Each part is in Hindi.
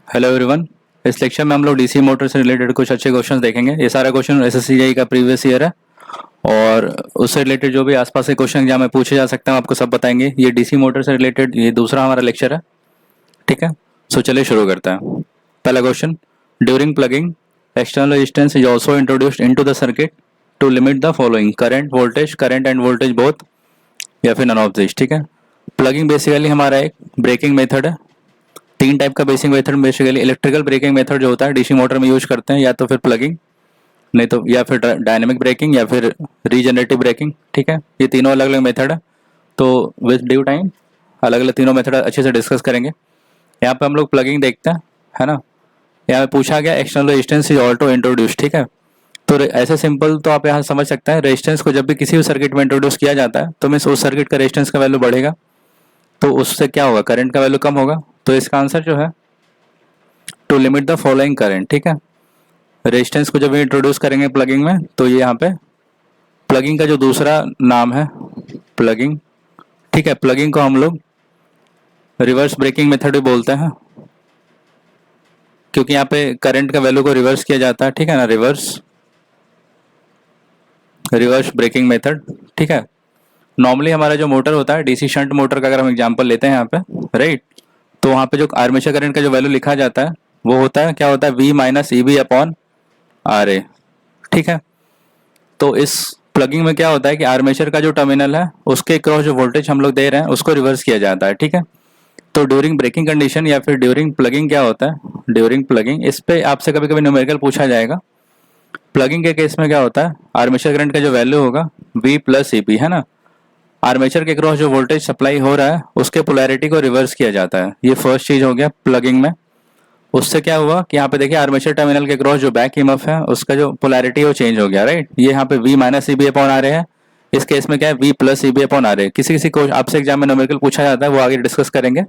Hello everyone. इस लेक्चर में हम लोग डीसी मोटर से रिलेटेड कुछ अच्छे क्वेश्चंस देखेंगे। ये सारा क्वेश्चन एसएससीआई का प्रीवियस ईयर है और उससे रिलेटेड जो भी आसपास के क्वेश्चन एग्जाम में पूछे जा सकते हैं आपको सब बताएंगे। ये डीसी मोटर से रिलेटेड ये दूसरा हमारा लेक्चर है, ठीक है। सो चलिए शुरू करते हैं। पहला question, during plugging external resistance is also introduced into the circuit to limit the following: current and voltage both, या फिर नन ऑफ दिस, ठीक है। प्लगिंग बेसिकली हमारा एक ब्रेकिंग मेथड है। तीन टाइप का basic method basically electrical braking method जो होता है डीसी मोटर में यूज करते हैं, या तो फिर प्लगिंग, नहीं तो या फिर डायनेमिक ब्रेकिंग या फिर रीजनरेटिव ब्रेकिंग, ठीक है। ये तीनों अलग अलग मेथड है, तो विद ड्यू टाइम अलग अलग तीनों मेथड अच्छे से डिस्कस करेंगे। यहाँ पे हम लोग प्लगिंग देखते हैं, है ना। यहाँ पे पूछा गया external resistance is also introduce, ठीक है। तो ऐसे सिंपल तो आप यहाँ समझ सकते हैं, रेजिस्टेंस को जब भी किसी भी सर्किट में इंट्रोड्यूस किया जाता है तो मीन्स उस सर्किट का रेजिस्टेंस का वैल्यू बढ़ेगा, तो उससे क्या होगा, करंट का वैल्यू कम होगा। तो इसका आंसर जो है to limit the following current, ठीक है। रेजिस्टेंस को जब भी इंट्रोड्यूस करेंगे प्लगिंग में तो ये यहाँ पे प्लगिंग का जो दूसरा नाम है प्लगिंग, ठीक है। प्लगिंग को हम लोग रिवर्स ब्रेकिंग मेथड भी बोलते हैं, क्योंकि यहाँ पे करंट का वैल्यू को रिवर्स किया जाता है, ठीक है ना। रिवर्स ब्रेकिंग मेथड, ठीक है। नॉर्मली हमारा जो मोटर होता है डीसी शंट मोटर का अगर हम एग्जांपल लेते हैं यहाँ पे, राइट, तो वहाँ पे जो आर्मेचर करंट का जो वैल्यू लिखा जाता है वो होता है, क्या होता है, V minus E B upon R A, ठीक है। तो इस प्लगिंग में क्या होता है कि आर्मेचर का जो टर्मिनल है उसके क्रॉस जो वोल्टेज हम लोग दे रहे हैं उसको रिवर्स किया जाता है, ठीक है। तो ड्यूरिंग ब्रेकिंग कंडीशन या फिर ड्यूरिंग प्लगिंग क्या होता है, ड्यूरिंग प्लगिंग, इस पे आपसे कभी कभी न्यूमेरिकल पूछा जाएगा। प्लगिंग के केस में क्या होता है, आर्मेचर करंट का जो वैल्यू होगा V प्लस ई बी, है ना। आर्मेचर के क्रॉस जो वोल्टेज सप्लाई हो रहा है उसके पोलैरिटी को रिवर्स किया जाता है। ये फर्स्ट चीज हो गया प्लगिंग में। उससे क्या हुआ कि यहाँ पे देखिए आर्मेचर टर्मिनल के क्रॉस जो बैक ईएमएफ है उसका जो पोलैरिटी है वो चेंज हो गया, राइट। ये यहाँ पे V minus E B upon आ रहे हैं, इस केस में क्या है V plus E B upon आ रहे हैं। किसी किसी को आपसे एग्जाम में न्यूमेरिकल पूछा जाता है, वो आगे डिस्कस करेंगे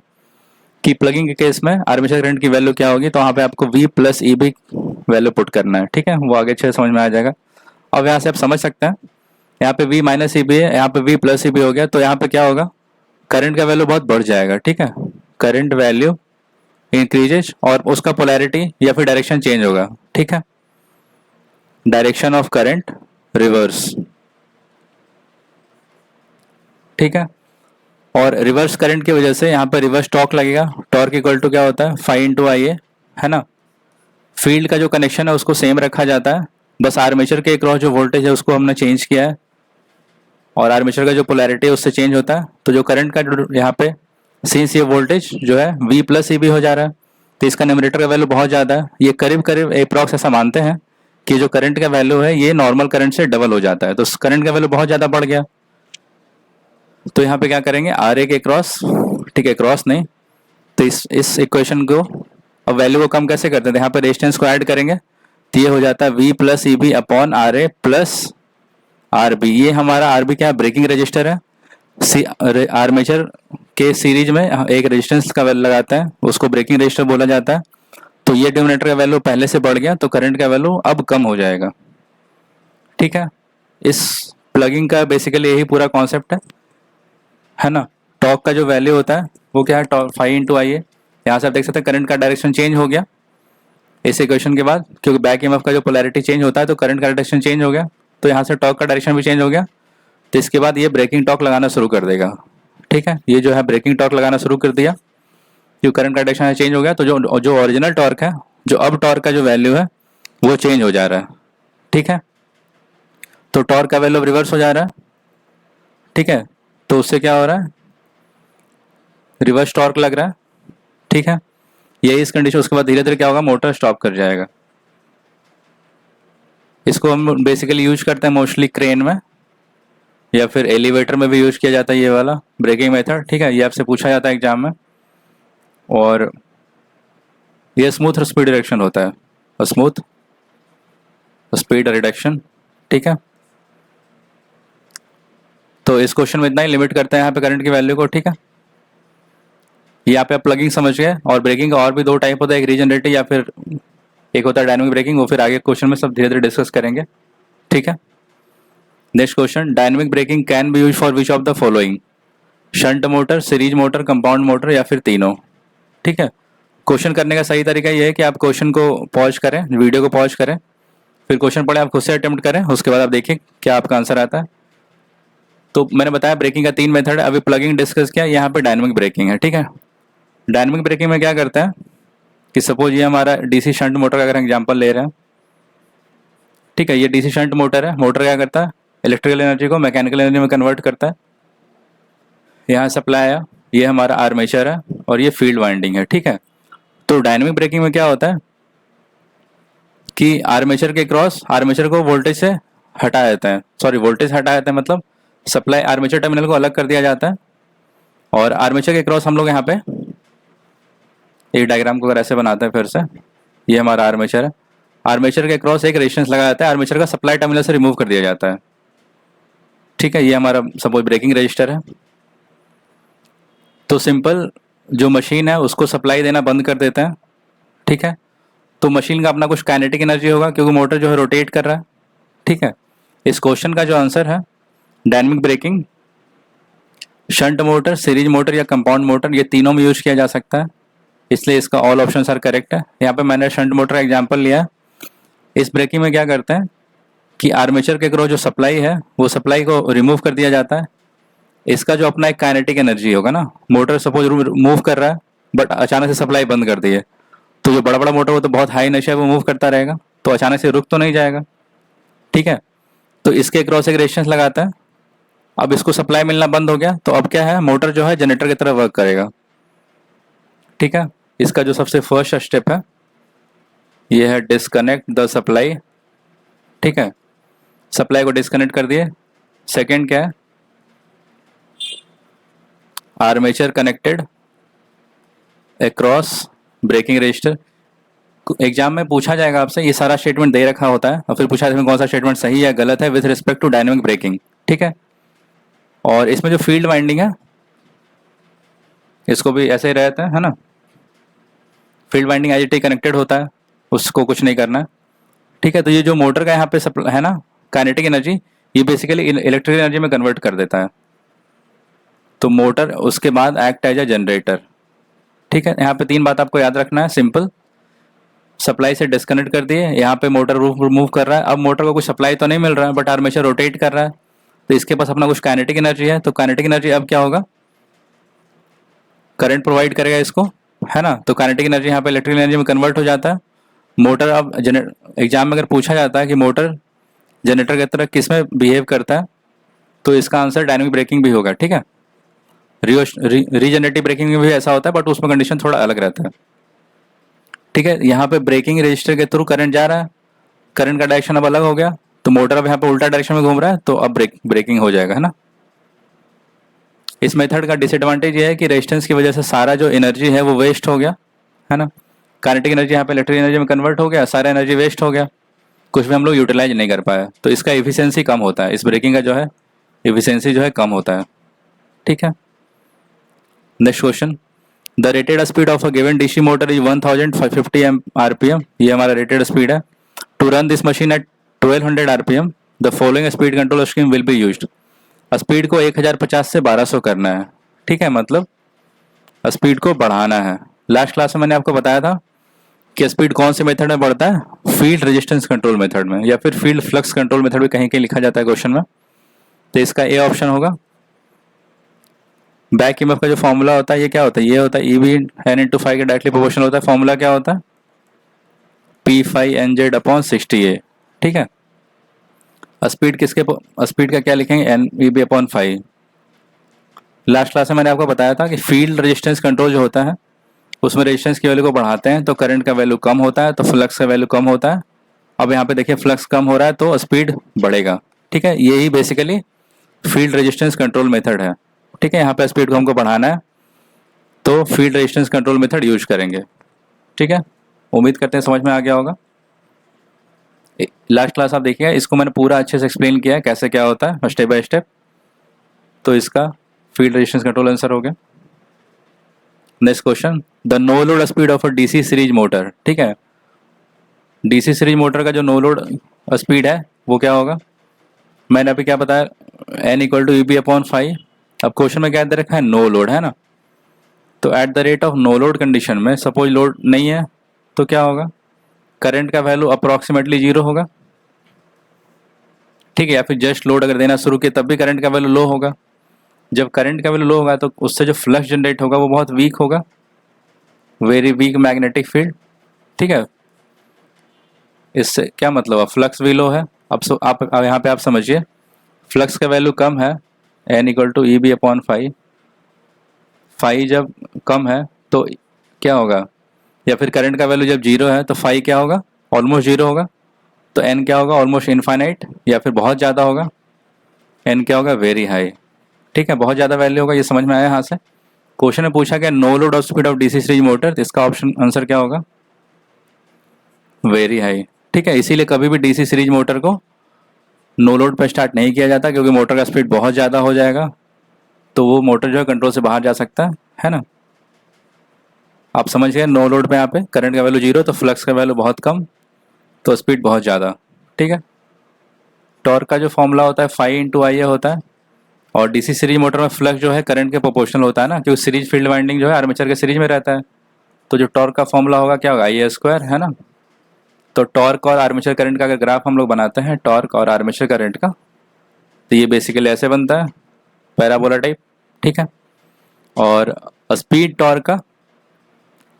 कि प्लगिंग के केस में आर्मेचर करंट की वैल्यू क्या होगी। तो वहाँ पे आपको V plus E B value put करना है, ठीक है। वो आगे अच्छे से समझ में आ जाएगा। अब यहाँ से आप समझ सकते हैं, यहाँ पे V माइनस ई बी है, यहाँ पे V प्लस ई बी हो गया, तो यहाँ पे क्या होगा, करंट का वैल्यू बहुत बढ़ जाएगा, ठीक है। करंट वैल्यू इंक्रीजेज और उसका पोलैरिटी या फिर डायरेक्शन चेंज होगा, ठीक है। डायरेक्शन ऑफ करंट रिवर्स, ठीक है। और रिवर्स करंट की वजह से यहाँ पर रिवर्स टॉर्क लगेगा। टॉर्क इक्वल टू क्या होता है, 5 इंटू आई ए, है ना। फील्ड का जो कनेक्शन है उसको सेम रखा जाता है, बस आर्मेचर के क्रॉस जो वोल्टेज है उसको हमने चेंज किया है और आर्मेचर का जो पोलैरिटी है उससे चेंज होता है। तो जो करंट का यहाँ पे सिंस ये वोल्टेज जो है V प्लस ई बी हो जा रहा है, तो इसका न्यूमरेटर का वैल्यू बहुत ज़्यादा है। ये करीब करीब अप्रॉक्स ऐसा मानते हैं कि जो करंट का वैल्यू है ये नॉर्मल करंट से डबल हो जाता है, तो करंट का वैल्यू बहुत ज़्यादा बढ़ गया। तो यहाँ पे क्या करेंगे, आर ए के क्रॉस, ठीक है, क्रॉस नहीं, तो इस इक्वेशन को अब वैल्यू को कम कैसे करते हैं, यहाँ पे रेजिस्टेंस को ऐड करेंगे तो ये हो जाता है V plus E B upon R A plus R B. ये हमारा आर बी क्या है, ब्रेकिंग रजिस्टर है। आर्मेचर के सीरीज में एक रेजिस्टेंस का वैल्यू लगाते हैं, उसको ब्रेकिंग रजिस्टर बोला जाता है। तो ये डिनोमिनेटर का वैल्यू पहले से बढ़ गया तो करंट का वैल्यू अब कम हो जाएगा, ठीक है। इस प्लगिंग का बेसिकली यही पूरा कॉन्सेप्ट है ना। टॉर्क का जो वैल्यू होता है वो क्या है, 5 इंटू आई ए। यहाँ से आप देख सकते हैं करंट का डायरेक्शन चेंज हो गया इस इक्वेशन के बाद, क्योंकि बैक ईएमएफ का जो पोलैरिटी चेंज होता है तो करंट का डायरेक्शन चेंज हो गया, तो यहाँ से टॉर्क का डायरेक्शन भी चेंज हो गया। तो इसके बाद ये ब्रेकिंग टॉर्क लगाना शुरू कर देगा, ठीक है। ये जो है ब्रेकिंग टॉर्क लगाना शुरू कर दिया, क्योंकि करंट का डायरेक्शन चेंज हो गया। तो जो ओरिजिनल टॉर्क है, जो अब टॉर्क का जो वैल्यू है वो चेंज हो जा रहा है, ठीक है। तो टॉर्क का वैल्यू रिवर्स हो जा रहा है, ठीक है। तो उससे क्या हो रहा है, रिवर्स टॉर्क लग रहा है, ठीक है। यही इस कंडीशन, उसके बाद धीरे धीरे क्या होगा, मोटर स्टॉप कर जाएगा। इसको हम बेसिकली यूज करते हैं मोस्टली क्रेन में या फिर एलिवेटर में भी यूज किया जाता है ये वाला ब्रेकिंग मेथड, ठीक है। ये आपसे पूछा जाता है एग्जाम में। और ये स्मूथ स्पीड रिडक्शन होता है, स्मूथ स्पीड रिडक्शन, ठीक है। तो इस क्वेश्चन में इतना ही लिमिट करते हैं यहाँ पे करंट की वैल्यू को, ठीक है। यहाँ पे आप प्लगिंग समझ गए। और ब्रेकिंग का और भी दो टाइप होता है, एक रीजनरेटिव या फिर एक होता है डायनेमिक ब्रेकिंग, वो फिर आगे क्वेश्चन में सब धीरे धीरे डिस्कस करेंगे, ठीक है। Next question, dynamic braking can be use for which of the following: shunt motor, series motor, compound motor या फिर तीनों, ठीक है। क्वेश्चन करने का सही तरीका ये है कि आप क्वेश्चन को पॉज करें, वीडियो को पॉज करें, फिर क्वेश्चन पढ़े, आप खुद से अटेम्प्ट करें, उसके बाद आप देखिए क्या आपका आंसर आता है। तो मैंने बताया ब्रेकिंग का 3 मेथड है, अभी प्लगिंग डिस्कस किया, यहाँ पे डायनेमिक ब्रेकिंग है, ठीक है। डायनेमिक ब्रेकिंग में क्या करता है कि सपोज ये हमारा डीसी शंट मोटर का अगर एग्जांपल ले रहे हैं, ठीक है, ये डीसी शंट मोटर है। मोटर क्या करता है, इलेक्ट्रिकल एनर्जी को मैकेनिकल एनर्जी में कन्वर्ट करता है। यहाँ सप्लाई है, ये हमारा आर्मेचर है और ये फील्ड वाइंडिंग है, ठीक है। तो डायनेमिक ब्रेकिंग में क्या होता है कि आर्मेचर के क्रॉस आर्मेचर को वोल्टेज से हटा देते हैं, सॉरी वोल्टेज हटा देते हैं, मतलब सप्लाई आर्मेचर टर्मिनल को अलग कर दिया जाता है और आर्मेचर के क्रॉस हम लोग यहाँ पे एक डायग्राम को अगर ऐसे बनाते हैं फिर से, ये हमारा आर्मेचर है, आर्मेचर के क्रॉस एक रेजिस्टेंस लगा जाता है, आर्मेचर का सप्लाई टर्मिनल से रिमूव कर दिया जाता है, ठीक है। ये हमारा सपोज ब्रेकिंग रजिस्टर है। तो सिंपल जो मशीन है उसको सप्लाई देना बंद कर देते हैं, ठीक है। तो मशीन का अपना कुछ काइनेटिक एनर्जी होगा क्योंकि मोटर जो है रोटेट कर रहा है, ठीक है। इस क्वेश्चन का जो आंसर है dynamic braking shunt motor, series motor या कंपाउंड मोटर, ये तीनों में यूज किया जा सकता है, इसलिए इसका ऑल ऑप्शन आर करेक्ट है। यहाँ पे मैंने शंट मोटर का एग्जांपल लिया। इस ब्रेकिंग में क्या करते हैं कि आर्मेचर के क्रॉस जो सप्लाई है वो सप्लाई को रिमूव कर दिया जाता है। इसका जो अपना एक काइनेटिक एनर्जी होगा ना, मोटर सपोज मूव कर रहा है बट अचानक से सप्लाई बंद कर दी है, तो जो बड़ा बड़ा मोटर वो तो बहुत हाई नशा है, वो मूव करता रहेगा, तो अचानक से रुक तो नहीं जाएगा, ठीक है। तो इसके क्रॉस एक रेजिस्टेंस लगाता है। अब इसको सप्लाई मिलना बंद हो गया, तो अब क्या है, मोटर जो है जनरेटर की तरह वर्क करेगा, ठीक है। इसका जो सबसे फर्स्ट स्टेप है ये है डिस्कनेक्ट द सप्लाई, ठीक है, सप्लाई को डिस्कनेक्ट कर दिए। सेकंड क्या है, armature connected across braking resistor. Exam में पूछा जाएगा आपसे, ये सारा स्टेटमेंट दे रखा होता है और फिर पूछा इसमें कौन सा स्टेटमेंट सही है गलत है with respect to dynamic braking, ठीक है। और इसमें जो फील्ड वाइंडिंग है इसको भी ऐसे ही रहता है ना, फील्ड वाइंडिंग एज कनेक्टेड होता है, उसको कुछ नहीं करना, ठीक है। तो ये जो मोटर का यहाँ पे है ना काइनेटिक एनर्जी, ये बेसिकली इलेक्ट्रिकल एनर्जी में कन्वर्ट कर देता है। तो मोटर उसके बाद एक्ट एज अ जनरेटर, ठीक है। यहाँ पे 3 बात आपको याद रखना है, सिंपल, सप्लाई से डिस्कनेक्ट कर दिए, यहाँ पे मोटर मूव कर रहा है, अब मोटर को कुछ सप्लाई तो नहीं मिल रहा है बट आर्मेचर रोटेट कर रहा है, तो इसके पास अपना कुछ काइनेटिक एनर्जी है। तो काइनेटिक एनर्जी अब क्या होगा, करंट प्रोवाइड करेगा इसको, है ना। तो काइनेटिक एनर्जी यहाँ पे इलेक्ट्रिकल एनर्जी में कन्वर्ट हो जाता है। मोटर अब एग्जाम में अगर पूछा जाता है कि मोटर जनरेटर की तरह किस में बिहेव करता है, तो इसका आंसर डायनेमिक ब्रेकिंग भी होगा, ठीक है। रीजनरेटिव ब्रेकिंग में भी ऐसा होता है बट उसमें कंडीशन थोड़ा अलग रहता है, ठीक है। यहाँ पे ब्रेकिंग रजिस्टर के थ्रू करंट जा रहा है, करंट का डायरेक्शन अब अलग हो गया, तो मोटर अब यहाँ पे उल्टा डायरेक्शन में घूम रहा है, तो अब ब्रेकिंग हो जाएगा, है ना। इस मेथड का डिसएडवांटेज ये है कि रेजिस्टेंस की वजह से सारा जो एनर्जी है वो वेस्ट हो गया, है ना। काइनेटिक एनर्जी यहाँ पे इलेक्ट्रिक एनर्जी में कन्वर्ट हो गया, सारा एनर्जी वेस्ट हो गया, कुछ भी हम लोग यूटिलाइज नहीं कर पाए, तो इसका एफिशिएंसी कम होता है, इस ब्रेकिंग का जो है एफिशिएंसी जो है कम होता है, ठीक है। Next question, the rated speed of a given DC motor is 1050 RPM, ये हमारा रेटेड स्पीड है। To run this machine at 1200 RPM the following speed control scheme will be used. Speed को 1050 से 1200 करना है, ठीक है, मतलब स्पीड को बढ़ाना है। लास्ट क्लास में मैंने आपको बताया था कि स्पीड कौन से मेथड में बढ़ता है, फील्ड रेजिस्टेंस कंट्रोल मेथड में, या फिर फील्ड फ्लक्स कंट्रोल मेथड भी कहीं कहीं लिखा जाता है क्वेश्चन में, तो इसका ए ऑप्शन होगा। बैक ईएमएफ का जो फॉर्मूला होता है ये क्या होता है, ये होता है ईवी एन इंटू फाइव के डायरेक्टली प्रोपोर्शनल होता है। फॉर्मूला क्या होता है, P5NZ/60A, ठीक है। स्पीड स्पीड का क्या लिखेंगे, NEB/5। लास्ट क्लास में मैंने आपको बताया था कि फील्ड रेजिस्टेंस कंट्रोल जो होता है उसमें रेजिस्टेंस की वैल्यू को बढ़ाते हैं तो करंट का वैल्यू कम होता है, तो फ्लक्स का वैल्यू कम होता है। अब यहाँ पे देखिए फ्लक्स कम हो रहा है तो स्पीड बढ़ेगा, ठीक है। यही basically field resistance control method है, ठीक है। यहाँ पे स्पीड को हमको बढ़ाना है तो field resistance control method use करेंगे, ठीक है। उम्मीद करते हैं समझ में आ गया होगा। लास्ट क्लास आप देखिएगा, इसको मैंने पूरा अच्छे से एक्सप्लेन किया है कैसे क्या होता है स्टेप बाय स्टेप, तो इसका फील्ड रेजिस्टेंस कंट्रोल आंसर हो गया। Next question, the no load speed of a DC series motor, ठीक है। डीसी सीरीज मोटर का जो नो लोड स्पीड है वो क्या होगा, मैंने अभी क्या बताया, N = EB/5। अब क्वेश्चन में क्या दे रखा है, नो लोड, है ना। तो at the rate of no load condition में सपोज लोड नहीं है तो क्या होगा, करंट का वैल्यू अप्रोक्सीमेटली 0 होगा, ठीक है। या फिर जस्ट लोड अगर देना शुरू किया तब भी करंट का वैल्यू लो होगा। जब करंट का वैल्यू लो होगा तो उससे जो फ्लक्स जनरेट होगा वो बहुत वीक होगा, वेरी वीक मैग्नेटिक फील्ड, ठीक है। इससे क्या मतलब है, फ्लक्स भी लो है। अब यहाँ पे आप समझिए, फ्लक्स का वैल्यू कम है, N equal to E B upon phi, phi जब कम है तो क्या होगा, या फिर करंट का वैल्यू जब 0 है तो फाई क्या होगा, ऑलमोस्ट 0 होगा। तो एन क्या होगा, ऑलमोस्ट इनफाइनाइट, या फिर बहुत ज़्यादा होगा, एन क्या होगा, वेरी हाई, ठीक है। बहुत ज़्यादा वैल्यू होगा, ये समझ में आया यहाँ से। क्वेश्चन में पूछा गया no load of speed of DC series motor, तो इसका ऑप्शन आंसर क्या होगा, वेरी हाई, ठीक है। इसीलिए कभी भी डीसी सीरीज मोटर को नो लोड पर स्टार्ट नहीं किया जाता, क्योंकि मोटर का स्पीड बहुत ज़्यादा हो जाएगा तो वो मोटर जो है कंट्रोल से बाहर जा सकता है ना। आप समझ गए, नो लोड पे यहाँ पे करंट का वैल्यू 0 तो फ्लक्स का वैल्यू बहुत कम तो स्पीड बहुत ज़्यादा, ठीक है। टॉर्क का जो फॉर्मूला होता है फाई इंटू आई होता है, और डीसी सीरीज मोटर में फ्लक्स जो है करंट के प्रोपोर्शनल होता है ना, क्योंकि सीरीज फील्ड वाइंडिंग जो है आर्मेचर के सीरीज में रहता है। तो जो टॉर्क का फॉर्मूला होगा क्या होगा, आई ए स्क्वायर, है ना। तो टॉर्क और आर्मेचर करंट का अगर ग्राफ हम लोग बनाते हैं, टॉर्क और आर्मेचर करंट का, तो ये बेसिकली ऐसे बनता है, पैराबोला टाइप, ठीक है। और स्पीड टॉर्क का,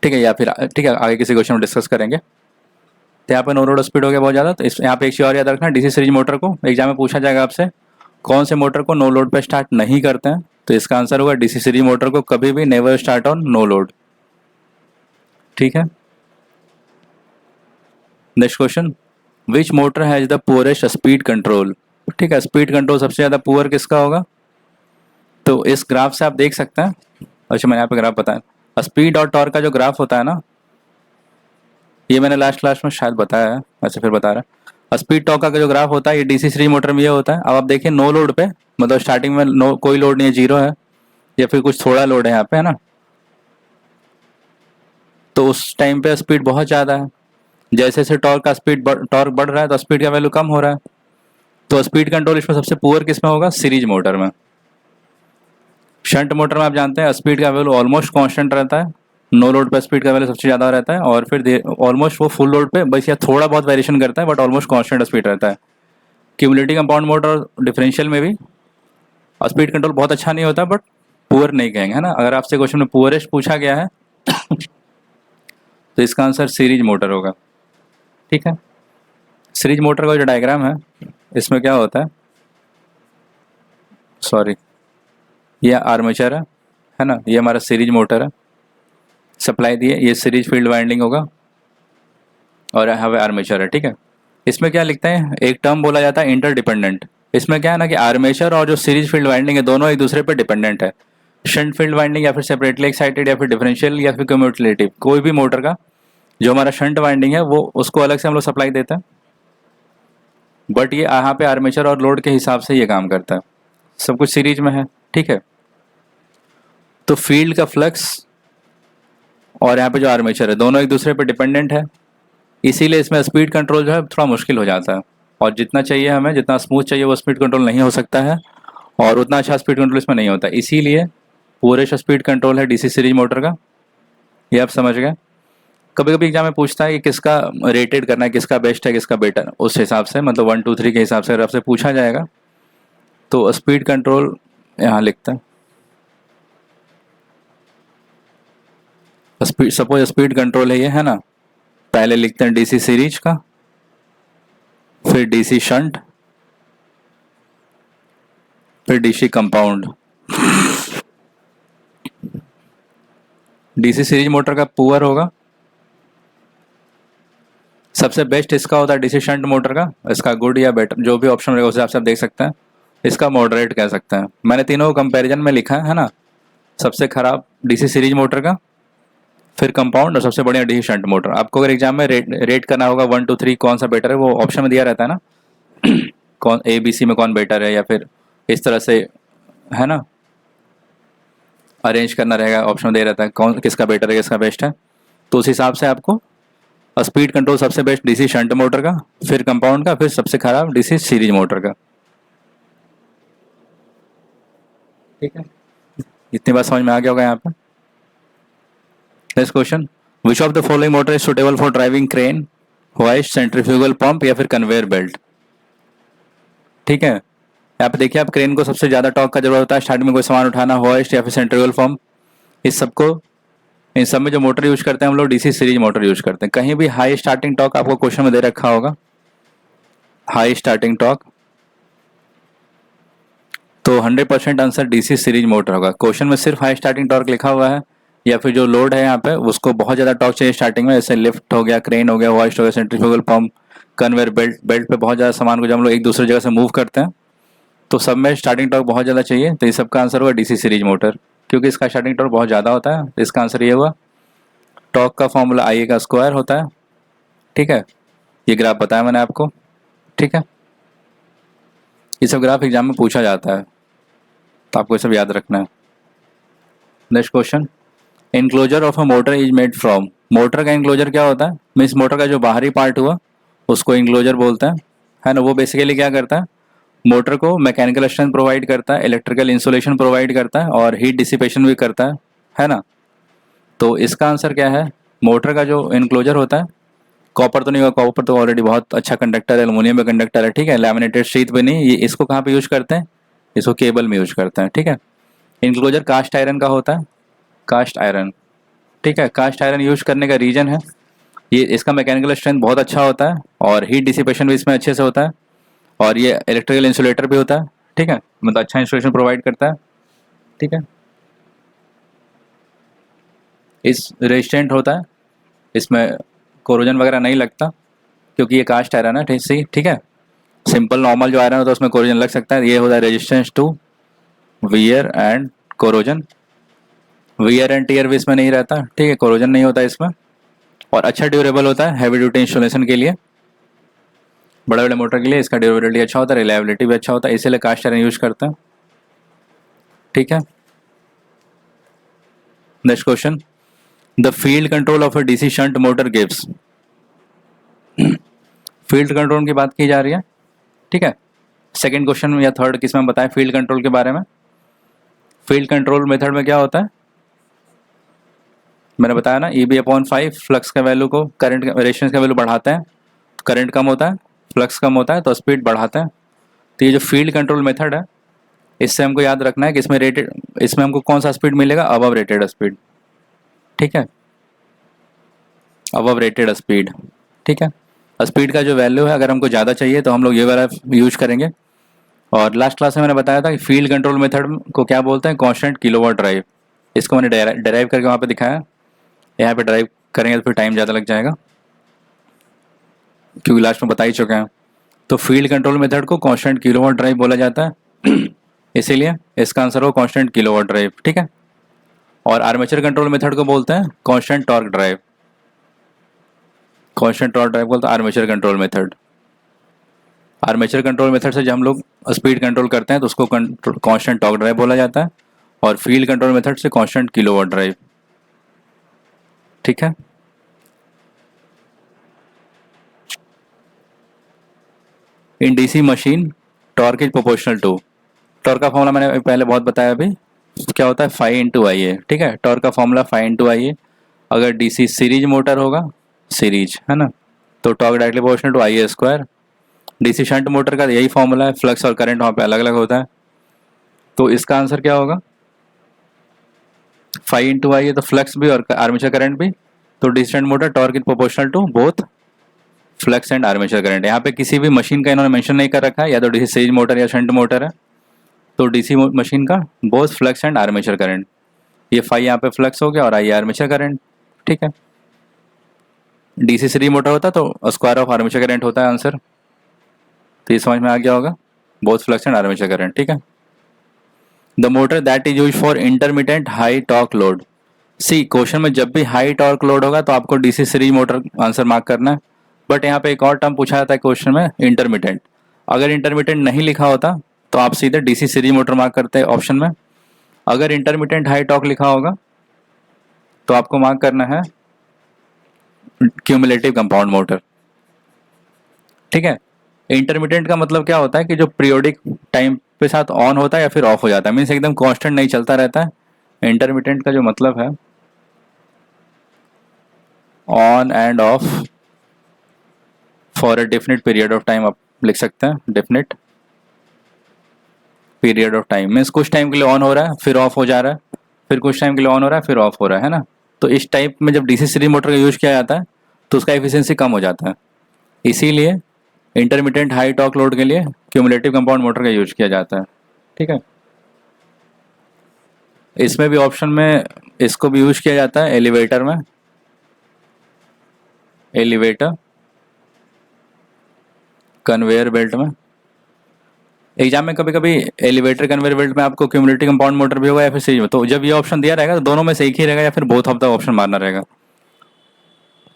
ठीक है, या फिर ठीक है आगे किसी क्वेश्चन में डिस्कस करेंगे। तो यहाँ पे नो लोड स्पीड हो गया बहुत ज़्यादा, तो इस यहाँ पे एक चीज़ और याद रखना, डीसी सीरीज मोटर को एग्जाम में पूछा जाएगा आपसे, कौन से मोटर को नो लोड पे स्टार्ट नहीं करते हैं, तो इसका आंसर होगा डीसी सीरीज मोटर को कभी भी never start on no load, ठीक है। Next question, which motor has the poorest speed control, ठीक है। स्पीड कंट्रोल सबसे ज़्यादा पुअर किसका होगा, तो इस ग्राफ से आप देख सकते हैं। अच्छा मैंने यहाँ पे ग्राफ बताया, स्पीड और टॉर्क का जो ग्राफ होता है ना, ये मैंने लास्ट क्लास में शायद बताया है, अच्छा फिर बता रहा है। स्पीड टॉर्क का जो ग्राफ होता है ये डीसी सीरीज मोटर में ये होता है। अब आप देखिए नो लोड पे, मतलब स्टार्टिंग में नो कोई लोड नहीं है, 0 है, या फिर कुछ थोड़ा लोड है यहाँ पे, है ना, तो उस टाइम पे स्पीड बहुत ज़्यादा है। जैसे जैसे टॉर्क बढ़ रहा है तो स्पीड का वैल्यू कम हो रहा है। तो स्पीड कंट्रोल इसमें सबसे पुअर किस में होगा, सीरीज मोटर में। शंट मोटर में आप जानते हैं स्पीड का वैल्यू ऑलमोस्ट कांस्टेंट रहता है, नो लोड पर स्पीड का वैल्यू सबसे ज़्यादा रहता है, और फिर ऑलमोस्ट वो फुल लोड पे बस या थोड़ा बहुत वेरिएशन करता है, बट ऑलमोस्ट कांस्टेंट स्पीड रहता है। क्यूमुलेटिव कंपाउंड मोटर डिफरेंशियल में भी स्पीड कंट्रोल बहुत अच्छा नहीं होता, बट पुअर नहीं कहेंगे, है ना। अगर आपसे क्वेश्चन में पुअरेस्ट पूछा गया है तो इसका आंसर सीरीज मोटर होगा, ठीक है। सीरीज मोटर का जो डायग्राम है इसमें क्या होता है, सॉरी, ये आर्मेचर है ना, ये हमारा सीरीज मोटर है, सप्लाई दिए, ये सीरीज फील्ड वाइंडिंग होगा, और यहाँ पे आर्मेचर है, ठीक है। इसमें क्या लिखते हैं, एक टर्म बोला जाता है इंटरडिपेंडेंट। इसमें क्या है ना कि आर्मेचर और जो सीरीज फील्ड वाइंडिंग है दोनों एक दूसरे पर डिपेंडेंट है। शंट फील्ड वाइंडिंग या फिर सेपरेटली एक्साइटेड या फिर डिफरेंशियल या फिर कम्यूटेटिव, कोई भी मोटर का जो हमारा शंट वाइंडिंग है वो उसको अलग से हम लोग सप्लाई देते हैं, बट ये यहाँ पे आर्मेचर और लोड के हिसाब से ये काम करता है, सब कुछ सीरीज में है, ठीक है। तो फील्ड का फ्लक्स और यहाँ पे जो आर्मेचर है दोनों एक दूसरे पे डिपेंडेंट है, इसीलिए इसमें स्पीड कंट्रोल जो है थोड़ा मुश्किल हो जाता है। और जितना चाहिए हमें, जितना स्मूथ चाहिए वो स्पीड कंट्रोल नहीं हो सकता है, और उतना अच्छा स्पीड कंट्रोल इसमें नहीं होता, इसीलिए पूरे स्पीड कंट्रोल है डीसी सीरीज मोटर का, ये आप समझ गए। कभी कभी एग्जाम में पूछता है कि किसका रेटेड करना है, किसका बेस्ट है किसका बेटर, उस हिसाब से मतलब 1 2 3 के हिसाब से अगर आपसे पूछा जाएगा तो स्पीड कंट्रोल यहाँ लिखता है। सपोज स्पीड कंट्रोल है ये, है ना, पहले लिखते हैं डीसी सीरीज का, फिर डीसी शंट, फिर DC compound. DC series motor का पुअर होगा, सबसे बेस्ट इसका होता है डीसी शंट मोटर का, इसका गुड या बेटर जो भी ऑप्शन रहेगा उस हिसाब से आप देख सकते हैं। इसका मॉडरेट कह सकते हैं, मैंने तीनों को कंपैरिजन में लिखा है ना। सबसे खराब डीसी सीरीज मोटर का, फिर कंपाउंड, और सबसे बढ़िया डीसी शंट मोटर। आपको अगर एग्जाम में रेट करना होगा 1 2 3 कौन सा बेटर है, वो ऑप्शन में दिया रहता है ना कौन ए बी सी में कौन बेटर है, या फिर इस तरह से, है ना, अरेंज करना रहेगा, ऑप्शन दे रहता है कौन किसका बेटर है किसका बेस्ट है। तो उस हिसाब से आपको स्पीड कंट्रोल सबसे बेस्ट डीसी शंट मोटर का, फिर कंपाउंड का, फिर सबसे खराब डीसी सीरीज मोटर का, ठीक है। इतनी बात समझ में आ गया होगा यहाँ पर। Next question, which of the following motor is suitable for driving crane, hoist, centrifugal pump या फिर कन्वेयर बेल्ट। ठीक है, यहाँ पे देखिए आप क्रेन को सबसे ज़्यादा टॉर्क का जरूरत होता है, स्टार्टिंग में कोई सामान उठाना, होइस्ट या फिर सेंट्रीफ्यूगल पंप, इस सबको, इन सब में जो मोटर यूज करते हैं हम लोग डीसी सीरीज मोटर यूज करते हैं। कहीं भी हाई स्टार्टिंग टॉर्क आपको क्वेश्चन में दे रखा होगा, हाई स्टार्टिंग टॉर्क, तो 100% आंसर डीसी सीरीज मोटर होगा। क्वेश्चन में सिर्फ हाई स्टार्टिंग टॉर्क लिखा हुआ है या फिर जो लोड है यहाँ पे उसको बहुत ज़्यादा टॉर्क चाहिए स्टार्टिंग में, जैसे लिफ्ट हो गया, क्रेन हो गया, होइस्ट हो गया, centrifugal pump, conveyor belt, belt पे बहुत ज़्यादा सामान को जब हम लोग एक दूसरी जगह से मूव करते हैं तो सब में स्टार्टिंग टॉर्क बहुत ज़्यादा चाहिए, तो इस सब का आंसर हुआ डीसी सीरीज मोटर, क्योंकि इसका स्टार्टिंग टॉर्क बहुत ज़्यादा होता है। तो इसका आंसर ये हुआ, टॉर्क का फॉर्मूला आई का स्क्वायर होता है। ठीक है, ये ग्राफ बताया मैंने आपको। ठीक है, ये सब ग्राफ एग्जाम में पूछा जाता है, तो आपको ये सब याद रखना है। Next question, enclosure of a motor is made from, motor का इनक्लोजर क्या होता है, मीन्स मोटर का जो बाहरी पार्ट हुआ उसको इनक्लोजर बोलते हैं, है ना। वो बेसिकली क्या करता है, मोटर को मैकेनिकल स्ट्रेंथ प्रोवाइड करता है, इलेक्ट्रिकल इंसुलेशन प्रोवाइड करता है और हीट डिसिपेशन भी करता है ना। तो इसका आंसर क्या है, मोटर का जो इनक्लोजर होता है, कॉपर तो नहीं होगा, कॉपर तो ऑलरेडी बहुत अच्छा कंडक्टर है, एल्युमिनियम में कंडक्टर है। ठीक है, लैमिनेटेड शीट भी नहीं, ये इसको कहाँ पे यूज करते हैं, इसको केबल में यूज करते हैं। ठीक है, इनक्लोजर कास्ट आयरन का होता है, कास्ट आयरन। ठीक है, कास्ट आयरन यूज करने का रीजन है, ये इसका मैकेनिकल स्ट्रेंथ बहुत अच्छा होता है और हीट डिसिपेशन भी इसमें अच्छे से होता है और ये इलेक्ट्रिकल इंसुलेटर भी होता है। ठीक है, मतलब अच्छा इंसुलेशन प्रोवाइड करता है। ठीक है, इस रेजिस्टेंट होता है, इसमें कोरोजन वगैरह नहीं लगता क्योंकि ये कास्ट आयरन है। ठीक है, सिंपल नॉर्मल जो आयरन होता है उसमें कोरोजन लग सकता है। ये होता है resistance to wear and corrosion, wear and tear भी इसमें नहीं रहता। ठीक है, कोरोजन नहीं होता इसमें और अच्छा ड्यूरेबल होता है हैवी ड्यूटी इंस्टॉलेशन के लिए, बड़े बड़े मोटर के लिए इसका ड्यूरेबिलिटी अच्छा होता है, रिलायबिलिटी भी अच्छा होता है, इसीलिए कास्ट आयरन यूज करते हैं। ठीक है, next question, the field control of a DC shunt motor gives, field control की बात की जा रही है। ठीक है, सेकंड क्वेश्चन या थर्ड किस में बताएं फील्ड कंट्रोल के बारे में। फील्ड कंट्रोल मेथड में क्या होता है, मैंने बताया ना, EB/5 फ्लक्स का वैल्यू को करंट रेजिस्टेंस का वैल्यू बढ़ाते हैं, करंट कम होता है, फ्लक्स कम होता है तो स्पीड बढ़ाते हैं। तो ये जो फील्ड कंट्रोल मेथड है इससे हमको याद रखना है कि इसमें हमको कौन सा स्पीड मिलेगा, अबव रेटेड स्पीड। ठीक है, अबव रेटेड स्पीड। ठीक है, स्पीड का जो वैल्यू है अगर हमको ज़्यादा चाहिए तो हम लोग ये वाला यूज करेंगे। और लास्ट क्लास में मैंने बताया था कि फील्ड कंट्रोल मेथड को क्या बोलते हैं, कांस्टेंट किलोवाट ड्राइव। इसको मैंने डेराइव करके वहाँ पे दिखाया, यहाँ पे ड्राइव करेंगे तो फिर टाइम ज़्यादा लग जाएगा क्योंकि लास्ट में बता ही चुके हैं। तो फील्ड कंट्रोल मेथड को कांस्टेंट किलोवाट ड्राइव बोला जाता है इसीलिए इसका आंसर हो कांस्टेंट किलोवाट ड्राइव। ठीक है, और आर्मेचर कंट्रोल मेथड को बोलते हैं constant torque drive, constant torque drive बोलते हैं armature control method. Armature control method से जब हम लोग स्पीड कंट्रोल करते हैं तो उसको कांस्टेंट टॉर्क ड्राइव बोला जाता है और फील्ड कंट्रोल मेथड से कांस्टेंट किलोवाट ड्राइव। ठीक है, in DC machine torque is proportional to, torque का फॉर्मूला मैंने पहले बहुत बताया, अभी क्या होता है 5 × IA। ठीक है, टॉर्क का फॉर्मूला 5 × IA। अगर डीसी सीरीज मोटर होगा, सीरीज है ना, तो torque directly proportional to IA²। DC shunt motor का यही फॉर्मूला है, फ्लक्स और करंट वहाँ पे अलग अलग होता है। तो इसका आंसर क्या होगा 5 × IA, तो फ्लक्स भी और आर्मेचर करंट भी, तो DC shunt motor torque is proportional to both flux and armature current. यहाँ पे किसी भी मशीन का इन्होंने मेंशन नहीं कर रखा है, या तो डीसी सीरीज मोटर या शंट मोटर है, तो डीसी मशीन का both flux and armature current, ये 5 यहाँ पे फ्लक्स हो गया और IA आर्मेचर करंट। ठीक है, डीसी सीरीज मोटर होता तो स्क्वायर ऑफ आर्मेचर करंट होता है आंसर, तो ये समझ में आ गया होगा, both flux and armature current. ठीक है, the motor that is use for intermediate high torque load, सी क्वेश्चन में जब भी हाई टॉर्क लोड होगा तो आपको DC series motor answer mark करना है, बट यहाँ पे एक और टर्म पूछा जाता है क्वेश्चन में, इंटरमीडिएट। अगर इंटरमीडिएट नहीं लिखा होता तो आप सीधे डीसी सीरीज मोटर मार्क करते हैं ऑप्शन में। अगर इंटरमीडिएट हाई टॉर्क लिखा होगा तो आपको मार्क करना है क्यूमुलेटिव कंपाउंड मोटर। ठीक है, इंटरमीडिएट का मतलब क्या होता है कि जो पीरियोडिक टाइम पे साथ ऑन होता है या फिर ऑफ हो जाता है, मीन्स एकदम कांस्टेंट नहीं चलता रहता है। इंटरमीडिएट का जो मतलब है on end of for a definite period of time, आप लिख सकते हैं definite period of time. Means कुछ टाइम के लिए ऑन हो रहा है फिर ऑफ हो जा रहा है, फिर कुछ टाइम के लिए ऑन हो रहा है फिर ऑफ हो रहा है ना। तो इस टाइप में जब डीसी सीरीज मोटर का यूज किया जाता है तो उसका एफिशिएंसी कम हो जाता है। इसीलिए इंटरमीडिएट हाई टॉर्क लोड के लिए क्यूमुलेटिव कंपाउंड मोटर का यूज किया जाता है। ठीक है, इसमें भी ऑप्शन में इसको भी यूज किया जाता है एलिवेटर में, एलिवेटर कन्वेयर बेल्ट में। एग्जाम में कभी कभी एलिवेटर कन्वेयर बेल्ट में आपको क्यूमुलेटिव कंपाउंड मोटर भी होगा या फिर सीरीज में, तो जब ये ऑप्शन दिया रहेगा तो दोनों में से एक ही रहेगा या फिर बोथ ऑफ द ऑप्शन मारना रहेगा।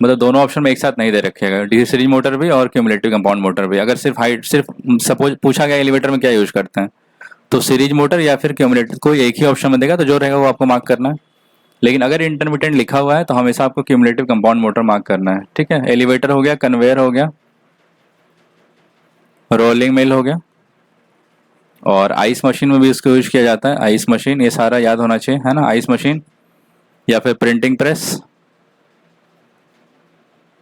मतलब दोनों ऑप्शन में एक साथ नहीं दे रखिएगा, डीसी सीरीज मोटर भी और क्यूमुलेटिव कंपाउंड मोटर भी। अगर सिर्फ हाइट, सिर्फ सपोज पूछा गया एलिवेटर में क्या यूज करते हैं, तो सीरीज मोटर या फिर क्यूमुलेटिव कोई एक ही ऑप्शन में देगा, तो जो रहेगा वो आपको मार्क करना है। लेकिन अगर इंटरमीडिएट लिखा हुआ है तो हमेशा आपको क्यूमुलेटिव कंपाउंड मोटर मार्क करना है। ठीक है, एलिवेटर हो गया, कन्वेयर हो गया, रोलिंग मिल हो गया, और आइस मशीन में भी इसको यूज किया जाता है। आइस मशीन, ये सारा याद होना चाहिए, है ना। आइस मशीन या फिर printing press,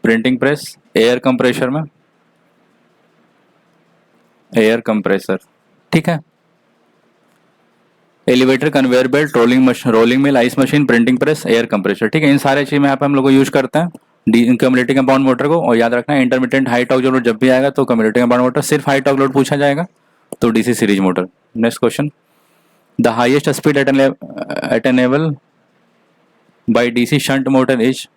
printing press, air compressor में, एयर कंप्रेसर। ठीक है, elevator, conveyor belt, rolling machine, rolling mill, ice machine, printing press, air compressor. ठीक है, इन सारे चीज में यहाँ पे हम लोग को यूज करते हैं क्यूमुलेटिव कंपाउंड मोटर को। और याद रखना है इंटरमीडिएट हाई टॉर्क लोड जब भी आएगा तो क्यूमुलेटिव कंपाउंड मोटर, सिर्फ हाई टॉर्क लोड पूछा जाएगा तो DC series motor. Next question, the highest speed attainable by DC shunt motor is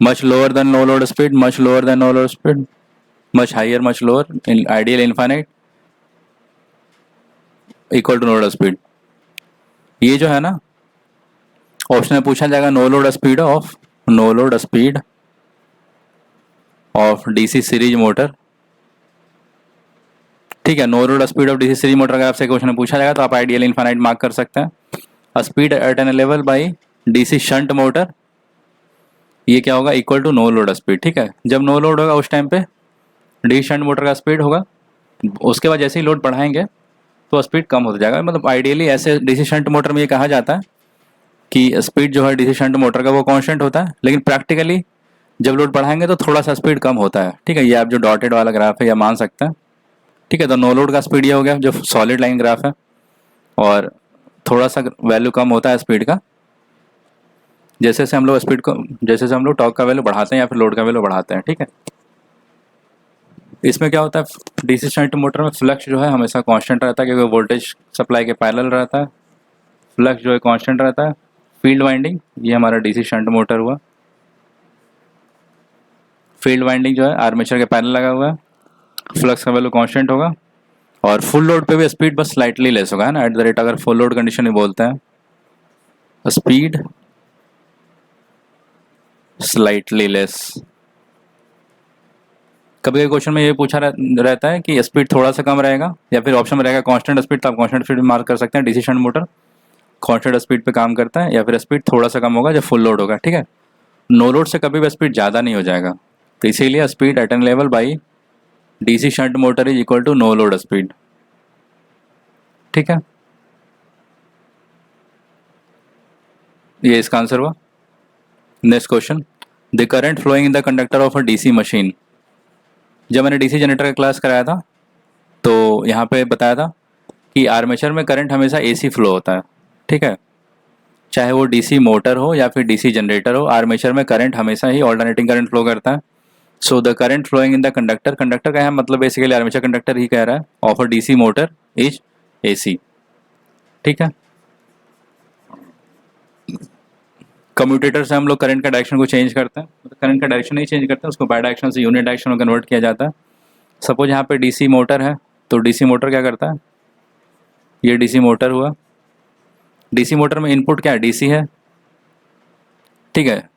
much lower than no load speed, much lower than no load speed, much higher, much lower, in ideal, infinite, equal to no load speed। ये जो है ना ऑप्शन में पूछा जाएगा no load speed of, no load speed of DC series motor. ठीक है, no load speed of DC series motor अगर आपसे क्वेश्चन में पूछा जाएगा तो आप आइडियल इनफाइनाइट मार्क कर सकते हैं। Speed at an level by DC shunt motor, ये क्या होगा, equal to no load speed. ठीक है, जब नो लोड होगा उस टाइम पे डी शंट मोटर का स्पीड होगा, उसके बाद जैसे ही लोड बढ़ाएंगे तो स्पीड कम होता जाएगा। मतलब आइडियली ऐसे डीसी शंट मोटर में ये कहा जाता है कि स्पीड जो है डीसी शंट मोटर का वो कांस्टेंट होता है, लेकिन प्रैक्टिकली जब लोड बढ़ाएंगे तो थोड़ा सा स्पीड कम होता है। ठीक है, ये आप जो डॉटेड वाला ग्राफ है या मान सकते हैं। ठीक है, तो नो लोड का स्पीड ये हो गया जो सॉलिड लाइन ग्राफ है, और थोड़ा सा वैल्यू कम होता है स्पीड का जैसे से हम लोग स्पीड को, जैसे से हम लोग टॉर्क का वैल्यू बढ़ाते हैं या फिर लोड का वैल्यू बढ़ाते हैं। ठीक है, इसमें क्या होता है डीसी शंट मोटर में फ्लक्स जो है हमेशा कांस्टेंट रहता है क्योंकि वोल्टेज सप्लाई के पैरेलल रहता है। फ्लक्स जो है कांस्टेंट रहता है। फील्ड वाइंडिंग, ये हमारा डीसी शंट मोटर हुआ। फील्ड वाइंडिंग जो है आर्मेचर के पैरेलल लगा हुआ है, फ्लक्स का वैल्यू कांस्टेंट होगा, और फुल लोड पे भी स्पीड बस स्लाइटली लेस होगा, है ना। एट द रेट अगर फुल लोड कंडीशन में बोलते हैं स्पीड स्लाइटली लेस। कभी कभी क्वेश्चन में ये पूछा रहता है कि स्पीड थोड़ा सा कम रहेगा या फिर ऑप्शन में रहेगा कांस्टेंट स्पीड, तो आप कांस्टेंट स्पीड मार्क कर सकते हैं। DC shunt motor constant speed पे काम करता है, या फिर स्पीड थोड़ा सा कम होगा जब फुल लोड होगा। ठीक है, नो लोड से कभी भी स्पीड ज़्यादा नहीं हो जाएगा, तो इसीलिए speed at an level by DC shunt motor is equal to no load speed. ठीक है, ये इसका आंसर हुआ। Next question, the current flowing in the conductor of a DC machine. जब मैंने डीसी जनरेटर का क्लास कराया था तो यहाँ पे बताया था कि आर्मेचर में करंट हमेशा एसी फ्लो होता है। ठीक है, चाहे वो डीसी मोटर हो या फिर डीसी जनरेटर हो, आर्मेचर में करंट हमेशा ही ऑल्टरनेटिंग करंट फ्लो करता है। So the current flowing in the conductor, conductor का है मतलब बेसिकली आर्मेचर कंडक्टर ही कह रहा है, of a DC motor is AC. ठीक है, कम्यूटेटर से हम लोग करंट का डायरेक्शन को चेंज करते हैं, मतलब करंट का डायरेक्शन नहीं चेंज करते, उसको बाई डायरेक्शन से यूनिट डायरेक्शन में कन्वर्ट किया जाता है। सपोज यहाँ पे डीसी मोटर है, तो डीसी मोटर क्या करता है, ये डीसी मोटर हुआ। डीसी मोटर में इनपुट क्या है, डीसी है। ठीक है,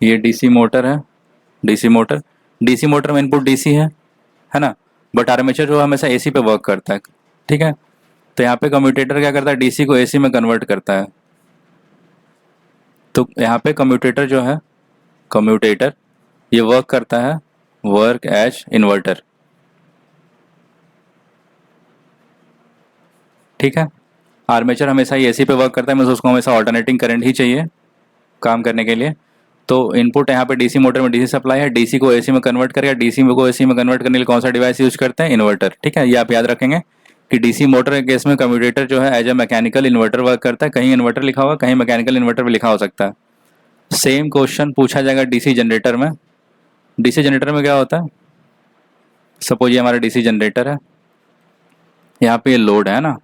ये डीसी मोटर है, डीसी मोटर, डीसी मोटर में इनपुट डीसी है ना। बट आर्मेचर जो हमेशा एसी पे वर्क करता है। ठीक है, तो यहाँ पे कम्यूटेटर क्या करता है, डीसी को एसी में कन्वर्ट करता है। तो यहाँ पे कम्यूटेटर जो है, कम्यूटेटर ये वर्क करता है, वर्क एज इन्वर्टर। ठीक है, आर्मेचर हमेशा ही एसी पे वर्क करता है, मतलब उसको हमेशा ऑल्टरनेटिंग करंट ही चाहिए काम करने के लिए। तो इनपुट यहाँ पे डीसी मोटर में डीसी सप्लाई है, डीसी को एसी में कन्वर्ट करेगा, डीसी को एसी में कन्वर्ट करने के लिए कौन सा डिवाइस यूज करते हैं, इन्वर्टर। ठीक है, ये आप याद रखेंगे कि डीसी मोटर के केस में कम्यूटेटर जो है as a mechanical inverter work करता है। कहीं इन्वर्टर लिखा हुआ, कहीं मैकेनिकल इन्वर्टर भी लिखा हो सकता है। सेम क्वेश्चन पूछा जाएगा डीसी जनरेटर में। डीसी जनरेटर में क्या होता है, सपोज ये हमारा डीसी जनरेटर है, यहाँ पे ये लोड है ना,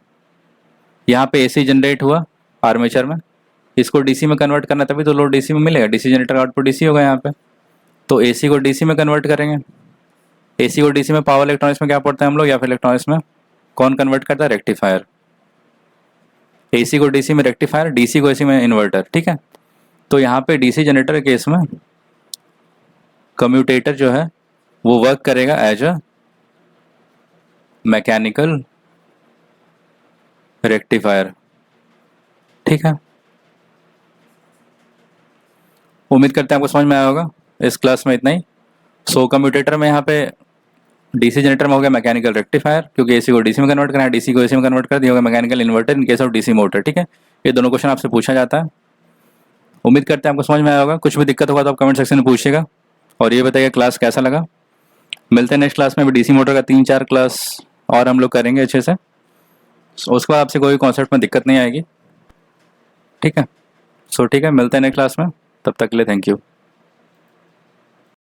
यहाँ पे एसी जनरेट हुआ आर्मेचर में, इसको डीसी में कन्वर्ट करना तभी तो लोड डीसी में मिलेगा, डीसी जनरेटर का आउटपुट डीसी होगा यहाँ पे। तो एसी को डीसी में कन्वर्ट करेंगे, एसी को डीसी में पावर इलेक्ट्रॉनिक्स में क्या पढ़ते हैं हम लोग, या फिर इलेक्ट्रॉनिक्स में कौन कन्वर्ट करता है, रेक्टिफायर। एसी को डीसी में रेक्टिफायर, डीसी को एसी में इन्वर्टर। ठीक है, तो यहाँ पे डीसी जनरेटर के केस में कम्यूटेटर जो है वो वर्क करेगा एज अ मैकेनिकल रेक्टिफायर। ठीक है, उम्मीद करते हैं आपको समझ में आया होगा। इस क्लास में इतना ही। सो कम्यूटेटर में यहाँ पे डीसी जनरेटर में हो गया मैकेनिकल रेक्टिफायर, क्योंकि एसी को डीसी में कन्वर्ट करना है, डीसी को एसी में कन्वर्ट कर दिया होगा mechanical inverter in case of DC motor. ठीक है, ये दोनों क्वेश्चन आपसे पूछा जाता है। उम्मीद करते हैं आपको समझ में आया होगा। कुछ भी दिक्कत होगा तो आप कमेंट सेक्शन में पूछिएगा, और ये बताइए क्लास कैसा लगा। मिलते हैं नेक्स्ट क्लास में। भी डीसी मोटर का 3-4 क्लास और हम लोग करेंगे अच्छे से, उसके बाद आपसे कोई कॉन्सेप्ट में दिक्कत नहीं आएगी। ठीक है, सो ठीक है, मिलते हैं नेक्स्ट क्लास में। तब तक के लिए थैंक यू।